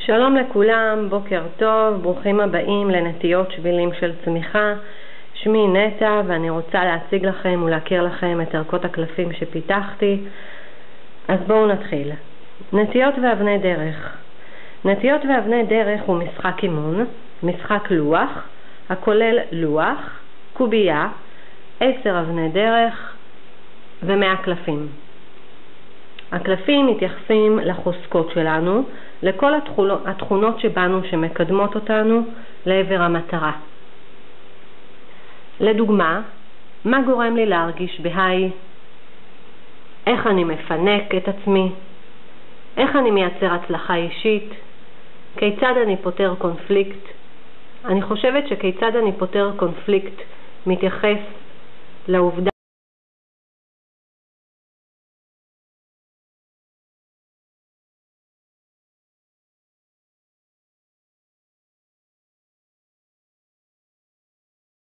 שלום לכולם, בוקר טוב, ברוכים הבאים לנטיות שבילים של צמיחה. שמי נטע ואני רוצה להציג לכם ולהכיר לכם את ערכות הקלפים שפיתחתי. אז בואו נתחיל. נטיות ואבני דרך. נטיות ואבני דרך הוא משחק אימון, משחק לוח, הכולל לוח, קובייה, 10 אבני דרך ו100 קלפים. הקלפים מתייחסים לחוזקות שלנו, לכל התכונות שבנו שמקדמות אותנו לעבר המטרה. לדוגמה, מה גורם לי להרגיש בהיי? איך אני מפנק את עצמי? איך אני מייצר הצלחה אישית? כיצד אני פותר קונפליקט? אני חושבת שכיצד אני פותר קונפליקט מתייחס לעובדה